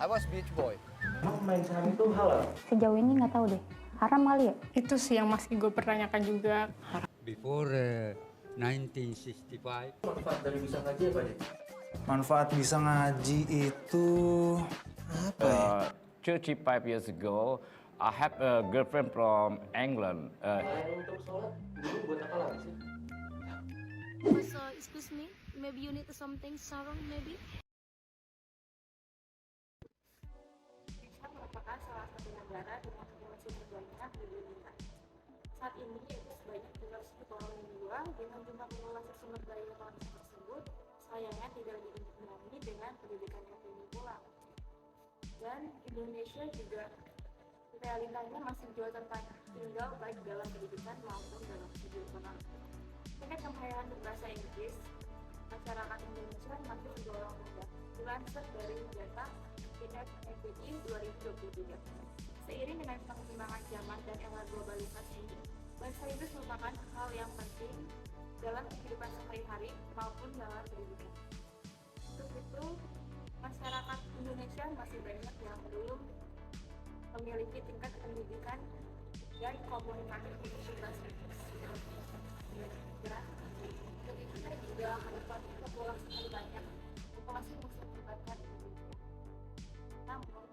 I was beach boy. Emang main saham itu halal? Sejauh ini nggak tahu deh, haram kali ya? Itu sih yang masih gue pertanyakan juga. Before 1965. Manfaat dari bisa ngaji apa aja? Manfaat bisa ngaji itu apa ya? 35 years ago, I have a girlfriend from England. Untuk sholat dulu buat apa lagi sih? So, excuse me, maybe you need something sarung, maybe? Indonesia merupakan salah satu negara dengan populasi terbanyak di dunia. Saat ini yaitu sebanyak 372 dengan jumlah populasi sumber daya manusia tersebut sayangnya tidak diimbangi dengan pendidikan yang tinggi pula. Dan Indonesia juga realitanya masih jauh tertinggal baik dalam pendidikan maupun dalam segi ekonomi. Tingkat kemahiran berbahasa Inggris masyarakat Indonesia masih tergolong rendah. Dilansir dari data IFPI 2023. Seiring dengan perkembangan zaman dan era globalisasi, bahasa Inggris merupakan hal yang penting dalam kehidupan sehari-hari maupun dalam pendidikan. Untuk itu, masyarakat Indonesia masih banyak yang belum memiliki tingkat pendidikan dan komunikasi bahasa Inggris. Jadi kita juga harus populasi lebih banyak. Populasi masih terbatas. Namun,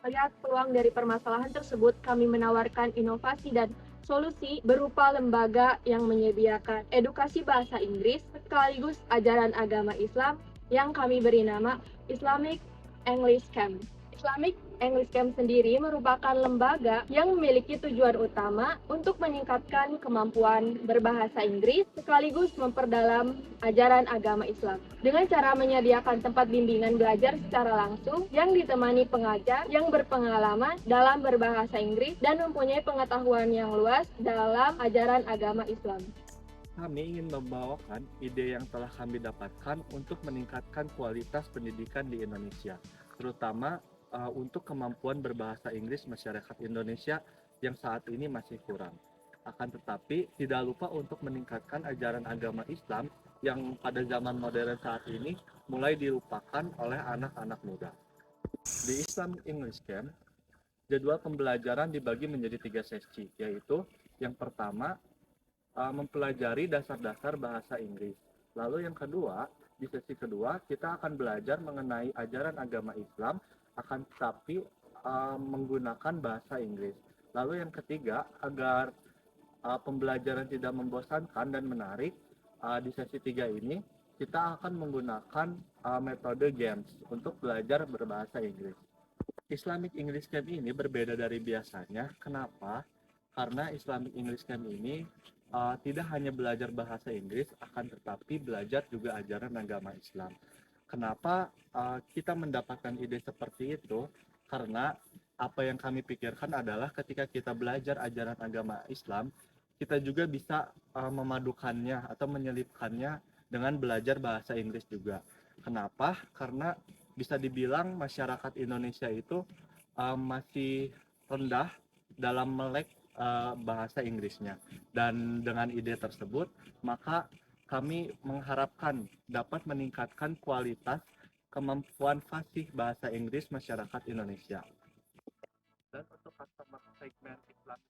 melihat peluang dari permasalahan tersebut, kami menawarkan inovasi dan solusi berupa lembaga yang menyediakan edukasi bahasa Inggris sekaligus ajaran agama Islam yang kami beri nama Islamic English Camp. Islamic English Camp sendiri merupakan lembaga yang memiliki tujuan utama untuk meningkatkan kemampuan berbahasa Inggris sekaligus memperdalam ajaran agama Islam. Dengan cara menyediakan tempat bimbingan belajar secara langsung yang ditemani pengajar yang berpengalaman dalam berbahasa Inggris dan mempunyai pengetahuan yang luas dalam ajaran agama Islam. Kami ingin membawakan ide yang telah kami dapatkan untuk meningkatkan kualitas pendidikan di Indonesia, terutama untuk kemampuan berbahasa Inggris masyarakat Indonesia yang saat ini masih kurang. Akan tetapi, tidak lupa untuk meningkatkan ajaran agama Islam yang pada zaman modern saat ini mulai dilupakan oleh anak-anak muda. Di Islam English Camp, jadwal pembelajaran dibagi menjadi 3 sesi, yaitu yang pertama, mempelajari dasar-dasar bahasa Inggris. Lalu yang kedua, di sesi kedua, kita akan belajar mengenai ajaran agama Islam, akan tetapi menggunakan bahasa Inggris. Lalu yang ketiga, agar pembelajaran tidak membosankan dan menarik, di sesi 3 ini kita akan menggunakan metode games untuk belajar berbahasa Inggris. Islamic English Camp ini berbeda dari biasanya. Kenapa? Karena Islamic English Camp ini tidak hanya belajar bahasa Inggris, akan tetapi belajar juga ajaran agama Islam. Kenapa kita mendapatkan ide seperti itu? Karena apa yang kami pikirkan adalah ketika kita belajar ajaran agama Islam, kita juga bisa memadukannya atau menyelipkannya dengan belajar bahasa Inggris juga. Kenapa? Karena bisa dibilang masyarakat Indonesia itu masih rendah dalam melek bahasa Inggrisnya. Dan dengan ide tersebut, maka kami mengharapkan dapat meningkatkan kualitas kemampuan fasih bahasa Inggris masyarakat Indonesia. Dan untuk customer segmen Islam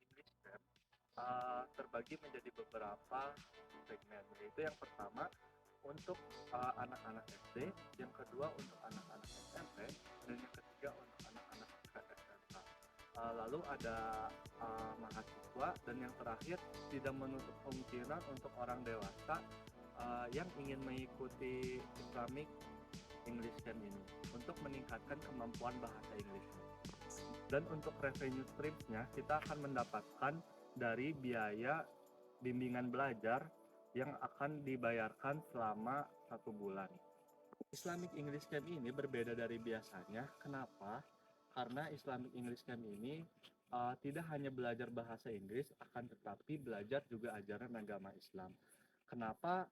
English Camp terbagi menjadi beberapa segmen, yaitu yang pertama untuk anak-anak SD, yang kedua untuk anak-anak SMP, dan yang ketiga untuk anak-anak SMA. Lalu ada mahasiswa, dan yang terakhir tidak menutup kemungkinan untuk orang dewasa yang ingin mengikuti Islamic English Camp ini untuk meningkatkan kemampuan bahasa Inggris. Dan untuk revenue streams-nya kita akan mendapatkan dari biaya bimbingan belajar yang akan dibayarkan selama 1 bulan. Islamic English Camp ini berbeda dari biasanya. Kenapa? Karena Islamic English Camp ini tidak hanya belajar bahasa Inggris, akan tetapi belajar juga ajaran agama Islam. Kenapa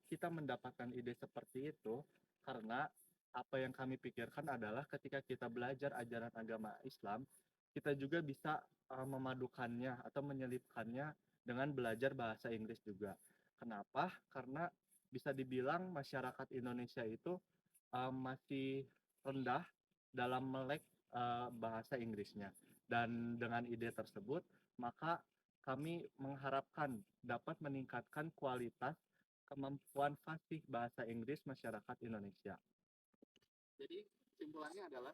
kita mendapatkan ide seperti itu? Karena apa yang kami pikirkan adalah ketika kita belajar ajaran agama Islam, kita juga bisa memadukannya atau menyelipkannya dengan belajar bahasa Inggris juga. Kenapa? Karena bisa dibilang masyarakat Indonesia itu masih rendah dalam melek bahasa Inggrisnya. Dan dengan ide tersebut, maka kami mengharapkan dapat meningkatkan kualitas kemampuan fasih bahasa Inggris masyarakat Indonesia. Jadi kesimpulannya adalah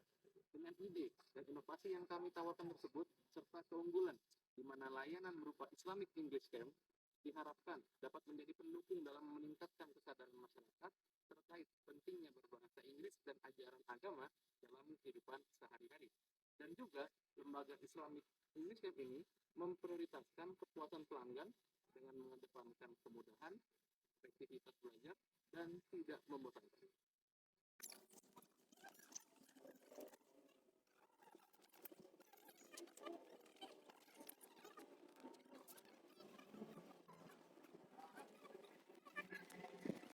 dengan ide dan inovasi yang kami tawarkan tersebut serta keunggulan di mana layanan berupa Islamic English Camp diharapkan dapat menjadi pendukung dalam meningkatkan kesadaran masyarakat terkait pentingnya berbahasa Inggris dan ajaran agama dalam kehidupan sehari-hari. Dan juga lembaga Islamic English Camp ini memprioritaskan kepuasan pelanggan dengan mengedepankan kemudahan, efektivitas belajar, dan tidak membosankan.